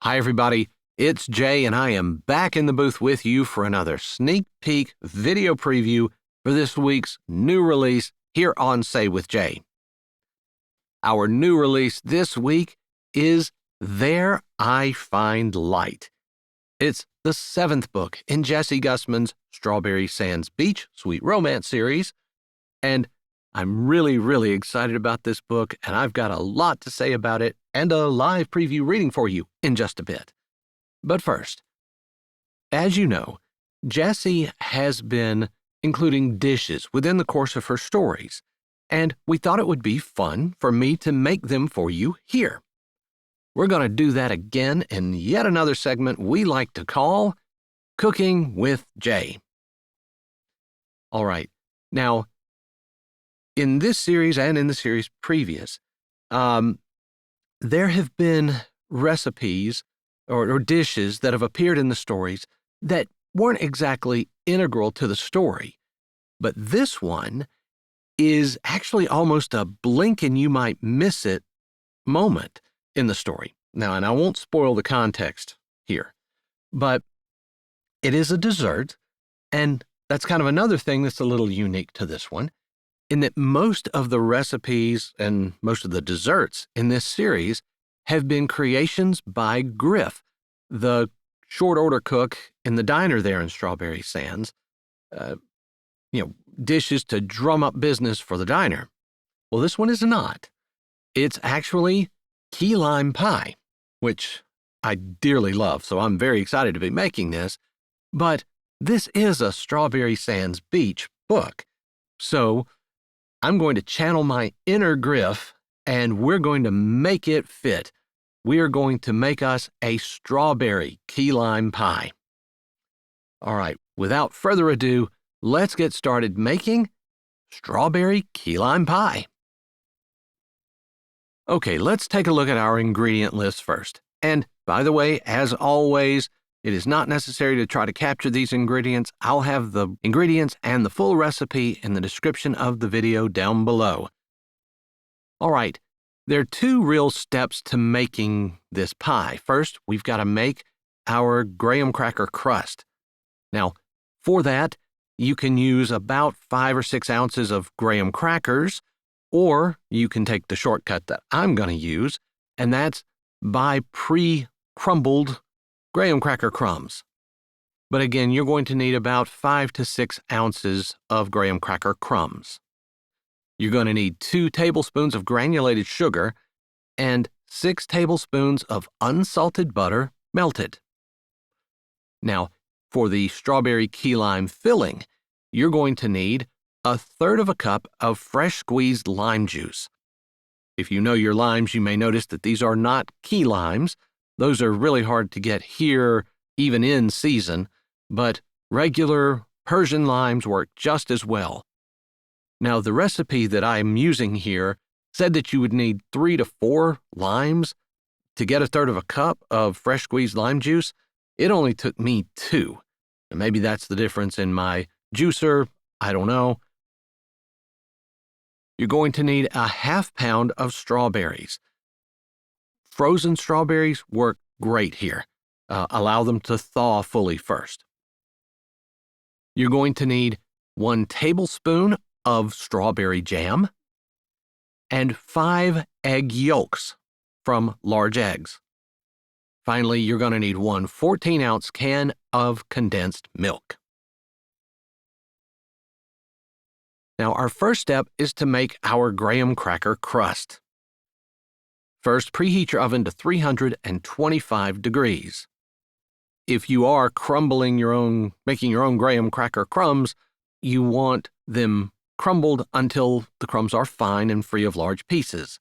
Hi, everybody. It's Jay, and I am back in the booth with you for another sneak peek video preview for this week's new release here on Say with Jay. Our new release this week is There I Find Light. It's the 7th book in Jessie Gussman's Strawberry Sands Beach Sweet Romance series, and I'm really excited about this book, and I've got a lot to say about it and a live preview reading for you in just a bit. But first, as you know, Jessie has been including dishes within the course of her stories, and we thought it would be fun for me to make them for you here. We're going to do that again in yet another segment we like to call Cooking with Jay. All right, now, in this series and in the series previous, there have been recipes or dishes that have appeared in the stories that weren't exactly integral to the story. But this one is actually almost a blink and you might miss it moment in the story. Now, and I won't spoil the context here, but it is a dessert, and that's kind of another thing that's a little unique to this one, in that most of the recipes and most of the desserts in this series have been creations by Griff, the short order cook in the diner there in Strawberry Sands. Dishes to drum up business for the diner. Well, this one is not. It's actually key lime pie, which I dearly love, so I'm very excited to be making this. But this is a Strawberry Sands Beach book, so I'm going to channel my inner Griff, and we're going to make it fit. We are going to make us a strawberry key lime pie. All right, without further ado, let's get started making strawberry key lime pie. Okay, let's take a look at our ingredient list first. And by the way, as always, it is not necessary to try to capture these ingredients. I'll have the ingredients and the full recipe in the description of the video down below. All right, there are 2 real steps to making this pie. First, we've got to make our graham cracker crust. Now, for that, you can use about 5 or 6 ounces of graham crackers, or you can take the shortcut that I'm going to use, and that's buy pre-crumbled graham cracker crumbs. But again, you're going to need about 5 to 6 ounces of graham cracker crumbs. You're going to need 2 tablespoons of granulated sugar and 6 tablespoons of unsalted butter melted. Now, for the strawberry key lime filling, you're going to need 1/3 cup of fresh squeezed lime juice. If you know your limes, you may notice that these are not key limes. Those are really hard to get here, even in season, but regular Persian limes work just as well. Now, the recipe that I'm using here said that you would need 3 to 4 limes to get 1/3 cup of fresh squeezed lime juice. It only took me 2. And maybe that's the difference in my juicer. I don't know. You're going to need a 1/2 pound of strawberries. Frozen strawberries work great here. Allow them to thaw fully first. You're going to need 1 tablespoon of strawberry jam and 5 egg yolks from large eggs. Finally, you're going to need 1 14-ounce can of condensed milk. Now, our first step is to make our graham cracker crust. First, preheat your oven to 325 degrees. If you are making your own graham cracker crumbs, you want them crumbled until the crumbs are fine and free of large pieces.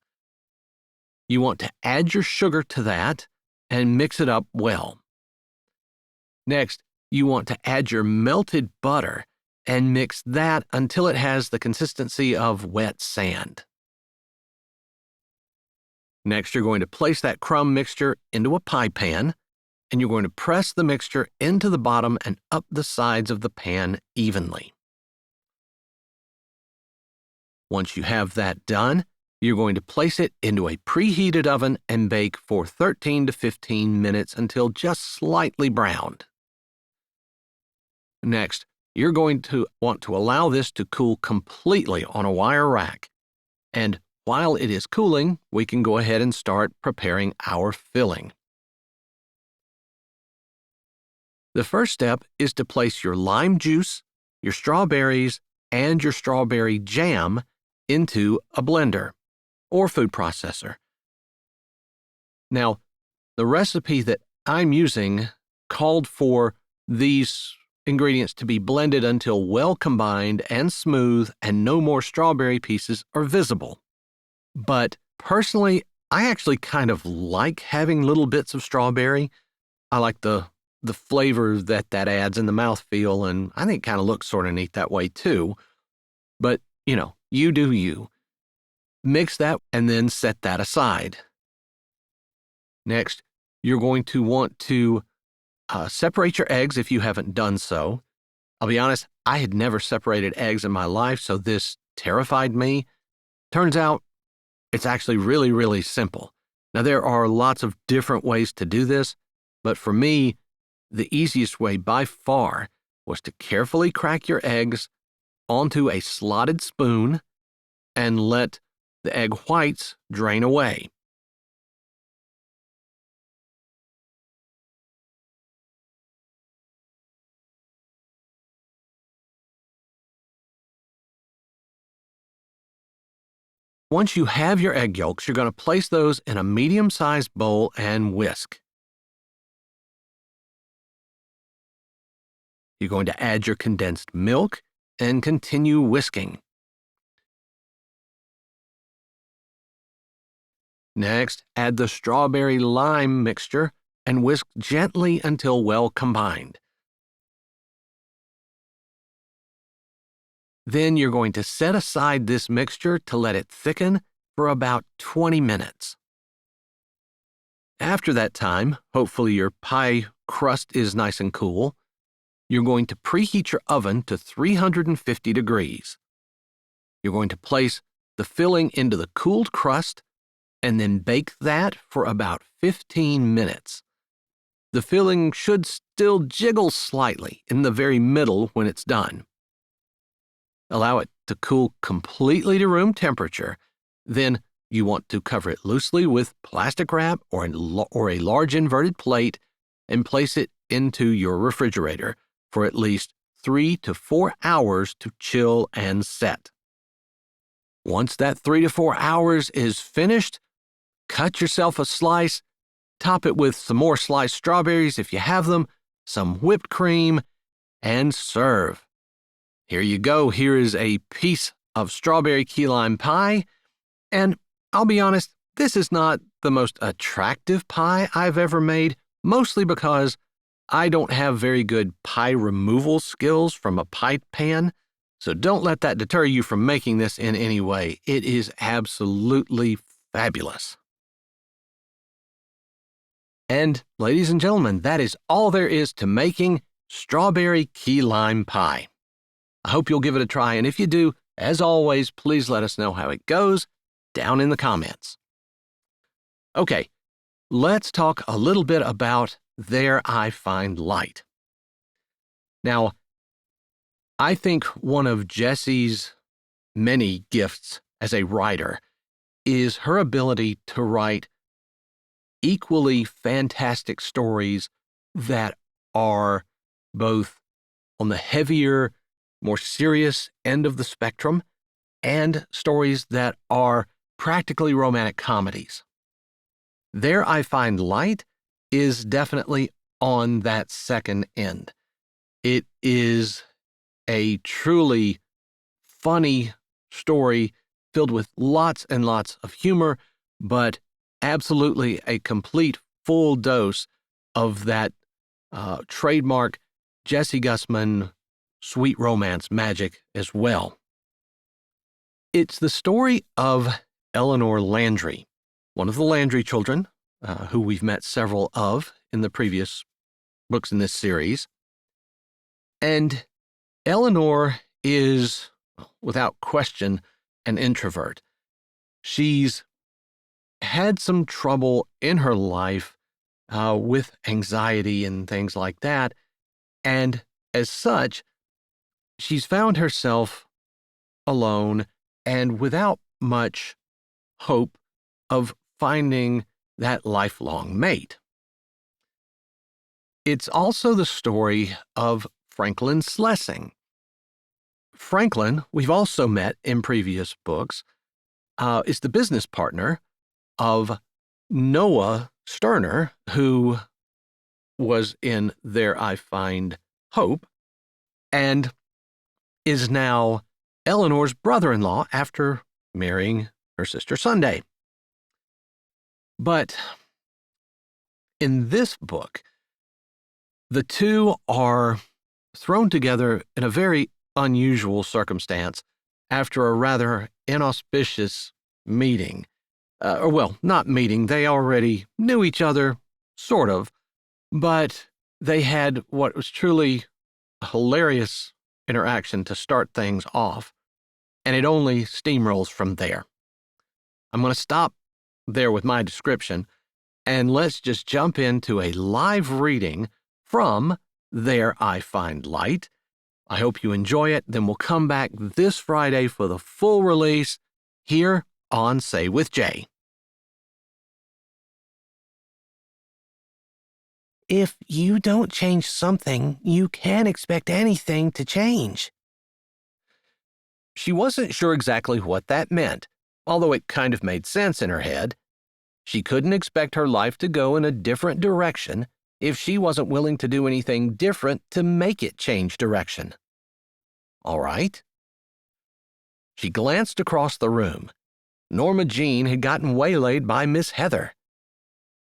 You want to add your sugar to that and mix it up well. Next, you want to add your melted butter and mix that until it has the consistency of wet sand. Next, you're going to place that crumb mixture into a pie pan, and you're going to press the mixture into the bottom and up the sides of the pan evenly. Once you have that done, You're going to place it into a preheated oven and bake for 13 to 15 minutes until just slightly browned. Next, you're going to want to allow this to cool completely on a wire rack. And while it is cooling, we can go ahead and start preparing our filling. The first step is to place your lime juice, your strawberries, and your strawberry jam into a blender or food processor. Now, the recipe that I'm using called for these ingredients to be blended until well combined and smooth and no more strawberry pieces are visible. But personally, I actually kind of like having little bits of strawberry. I like the flavor that adds in the mouthfeel, and I think it kind of looks sort of neat that way too. But, you do you. Mix that and then set that aside. Next, you're going to want to separate your eggs if you haven't done so. I'll be honest, I had never separated eggs in my life, so this terrified me. Turns out, it's actually really, really simple. Now, there are lots of different ways to do this, but for me, the easiest way by far was to carefully crack your eggs onto a slotted spoon and let the egg whites drain away. Once you have your egg yolks, you're going to place those in a medium-sized bowl and whisk. You're going to add your condensed milk and continue whisking. Next, add the strawberry lime mixture and whisk gently until well combined. Then you're going to set aside this mixture to let it thicken for about 20 minutes. After that time, hopefully your pie crust is nice and cool. You're going to preheat your oven to 350 degrees. You're going to place the filling into the cooled crust and then bake that for about 15 minutes. The filling should still jiggle slightly in the very middle when it's done. Allow it to cool completely to room temperature. Then you want to cover it loosely with plastic wrap or a large inverted plate and place it into your refrigerator for at least 3 to 4 hours to chill and set. Once that 3 to 4 hours is finished, cut yourself a slice, top it with some more sliced strawberries if you have them, some whipped cream, and serve. Here you go. Here is a piece of strawberry key lime pie. And I'll be honest, this is not the most attractive pie I've ever made, mostly because I don't have very good pie removal skills from a pie pan. So don't let that deter you from making this in any way. It is absolutely fabulous. And, ladies and gentlemen, that is all there is to making strawberry key lime pie. I hope you'll give it a try, and if you do, as always, please let us know how it goes down in the comments. Okay, let's talk a little bit about There I Find Light. Now, I think one of Jessie's many gifts as a writer is her ability to write equally fantastic stories that are both on the heavier, more serious end of the spectrum, and stories that are practically romantic comedies. There I Find Light is definitely on that second end. It is a truly funny story filled with lots and lots of humor, but absolutely a complete full dose of that trademark Jessie Gussman sweet romance magic as well. It's the story of Eleanor Landry, one of the Landry children, who we've met several of in the previous books in this series. And Eleanor is, without question, an introvert. She's had some trouble in her life with anxiety and things like that. And as such, she's found herself alone and without much hope of finding that lifelong mate. It's also the story of Franklin Slessing. Franklin, we've also met in previous books, is the business partner of Noah Sterner, who was in There I Find Hope, and is now Eleanor's brother-in-law after marrying her sister Sunday. But in this book, the two are thrown together in a very unusual circumstance after a rather inauspicious meeting. Not meeting, they already knew each other, sort of, but they had what was truly a hilarious interaction to start things off, and it only steamrolls from there. I'm going to stop there with my description, and let's just jump into a live reading from There I Find Light. I hope you enjoy it. Then we'll come back this Friday for the full release here on Say with Jay. If you don't change something, you can't expect anything to change. She wasn't sure exactly what that meant, although it kind of made sense in her head. She couldn't expect her life to go in a different direction if she wasn't willing to do anything different to make it change direction. All right. She glanced across the room. Norma Jean had gotten waylaid by Miss Heather.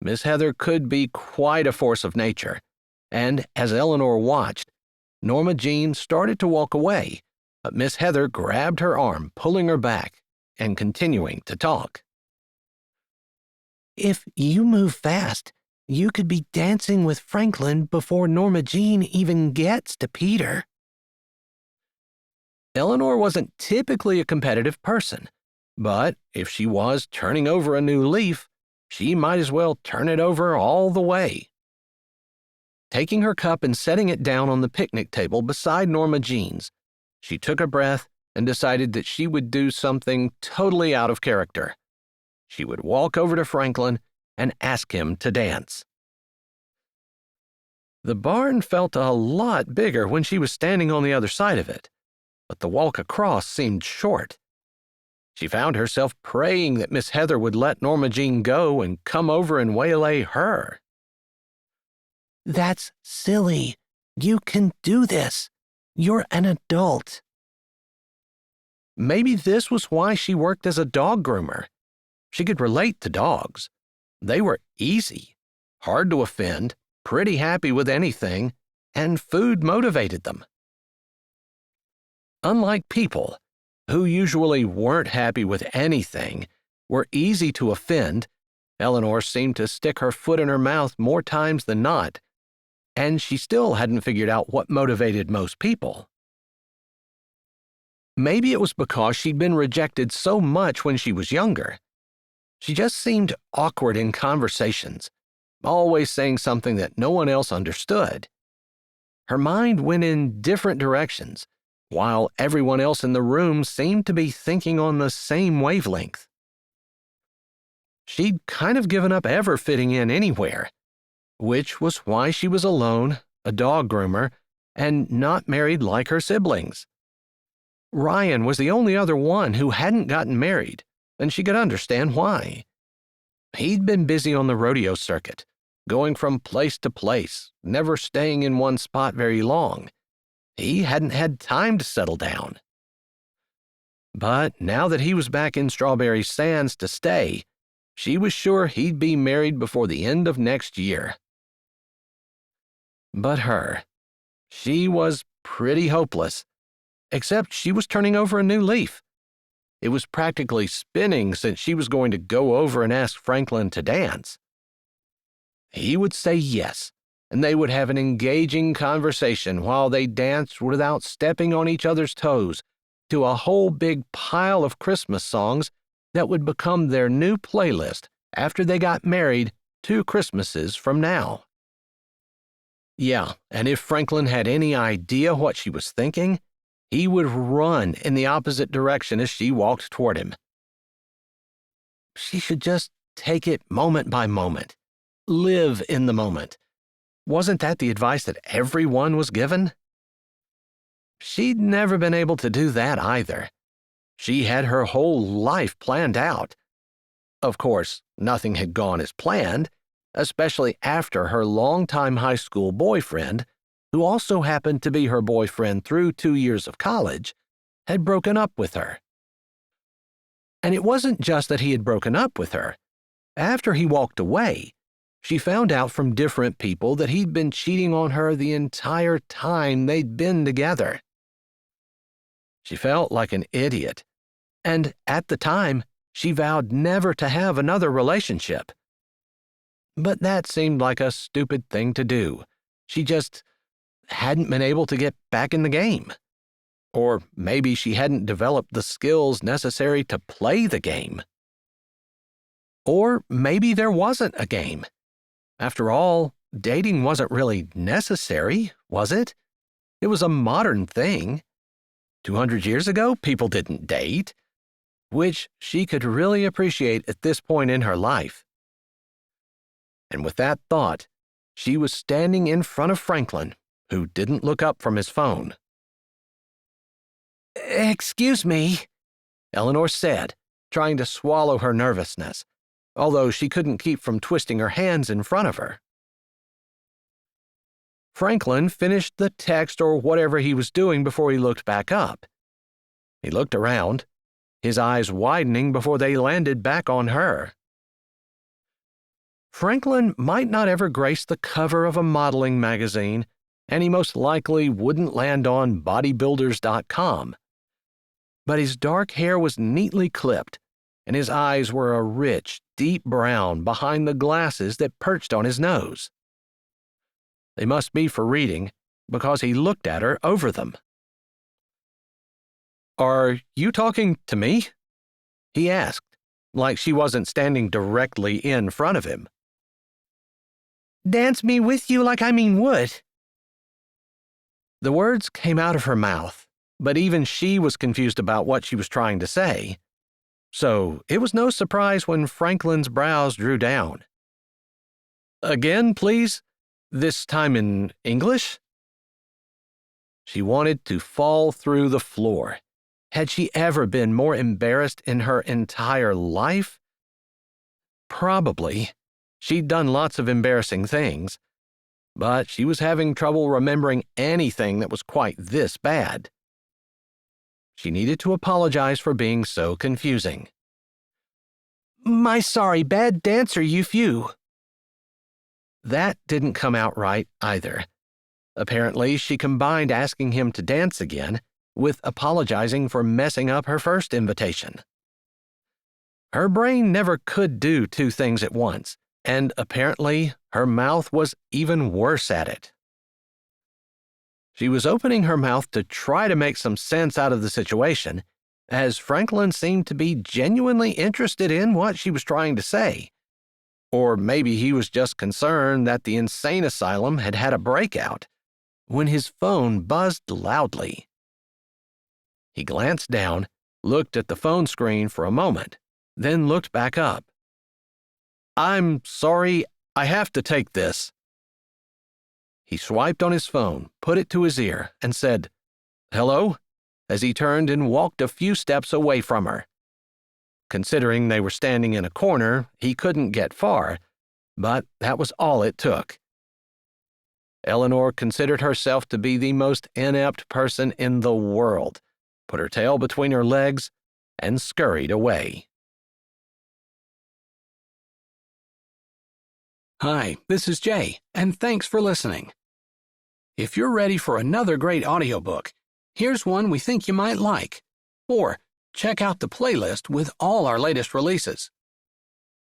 Miss Heather could be quite a force of nature, and as Eleanor watched, Norma Jean started to walk away, but Miss Heather grabbed her arm, pulling her back and continuing to talk. If you move fast, you could be dancing with Franklin before Norma Jean even gets to Peter. Eleanor wasn't typically a competitive person, but if she was turning over a new leaf, she might as well turn it over all the way. Taking her cup and setting it down on the picnic table beside Norma Jean's, she took a breath and decided that she would do something totally out of character. She would walk over to Franklin and ask him to dance. The barn felt a lot bigger when she was standing on the other side of it, but the walk across seemed short. She found herself praying that Miss Heather would let Norma Jean go and come over and waylay her. That's silly. You can do this. You're an adult. Maybe this was why she worked as a dog groomer. She could relate to dogs. They were easy, hard to offend, pretty happy with anything, and food motivated them. Unlike people, who usually weren't happy with anything, were easy to offend, Eleanor seemed to stick her foot in her mouth more times than not, and she still hadn't figured out what motivated most people. Maybe it was because she'd been rejected so much when she was younger. She just seemed awkward in conversations, always saying something that no one else understood. Her mind went in different directions, while everyone else in the room seemed to be thinking on the same wavelength. She'd kind of given up ever fitting in anywhere, which was why she was alone, a dog groomer, and not married like her siblings. Ryan was the only other one who hadn't gotten married, and she could understand why. He'd been busy on the rodeo circuit, going from place to place, never staying in one spot very long. He hadn't had time to settle down. But now that he was back in Strawberry Sands to stay, she was sure he'd be married before the end of next year. But she was pretty hopeless, except she was turning over a new leaf. It was practically spinning since she was going to go over and ask Franklin to dance. He would say yes, and they would have an engaging conversation while they danced without stepping on each other's toes to a whole big pile of Christmas songs that would become their new playlist after they got married 2 Christmases from now. Yeah, and if Franklin had any idea what she was thinking, he would run in the opposite direction as she walked toward him. She should just take it moment by moment. Live in the moment. Wasn't that the advice that everyone was given? She'd never been able to do that either. She had her whole life planned out. Of course, nothing had gone as planned, especially after her longtime high school boyfriend, who also happened to be her boyfriend through 2 years of college, had broken up with her. And it wasn't just that he had broken up with her. After he walked away, she found out from different people that he'd been cheating on her the entire time they'd been together. She felt like an idiot, and at the time, she vowed never to have another relationship. But that seemed like a stupid thing to do. She just hadn't been able to get back in the game. Or maybe she hadn't developed the skills necessary to play the game. Or maybe there wasn't a game. After all, dating wasn't really necessary, was it? It was a modern thing. 200 years ago, people didn't date, which she could really appreciate at this point in her life. And with that thought, she was standing in front of Franklin, who didn't look up from his phone. "Excuse me," Eleanor said, trying to swallow her nervousness, although she couldn't keep from twisting her hands in front of her. Franklin finished the text or whatever he was doing before he looked back up. He looked around, his eyes widening before they landed back on her. Franklin might not ever grace the cover of a modeling magazine, and he most likely wouldn't land on bodybuilders.com. But his dark hair was neatly clipped, and his eyes were a rich, deep brown behind the glasses that perched on his nose. They must be for reading, because he looked at her over them. "Are you talking to me?" he asked, like she wasn't standing directly in front of him. "Dance me with you like I mean would." The words came out of her mouth, but even she was confused about what she was trying to say. So it was no surprise when Franklin's brows drew down. "Again, please? This time in English?" She wanted to fall through the floor. Had she ever been more embarrassed in her entire life? Probably. She'd done lots of embarrassing things, but she was having trouble remembering anything that was quite this bad. She needed to apologize for being so confusing. "My sorry, bad dancer, you few." That didn't come out right either. Apparently, she combined asking him to dance again with apologizing for messing up her first invitation. Her brain never could do 2 things at once, and apparently her mouth was even worse at it. She was opening her mouth to try to make some sense out of the situation, as Franklin seemed to be genuinely interested in what she was trying to say. Or maybe he was just concerned that the insane asylum had had a breakout, when his phone buzzed loudly. He glanced down, looked at the phone screen for a moment, then looked back up. "I'm sorry, I have to take this." He swiped on his phone, put it to his ear, and said, "Hello?" as he turned and walked a few steps away from her. Considering they were standing in a corner, he couldn't get far, but that was all it took. Eleanor considered herself to be the most inept person in the world, put her tail between her legs, and scurried away. Hi, this is Jay, and thanks for listening. If you're ready for another great audiobook, here's one we think you might like. Or check out the playlist with all our latest releases.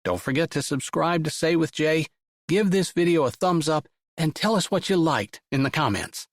Don't forget to subscribe to Say with Jay, give this video a thumbs up, and tell us what you liked in the comments.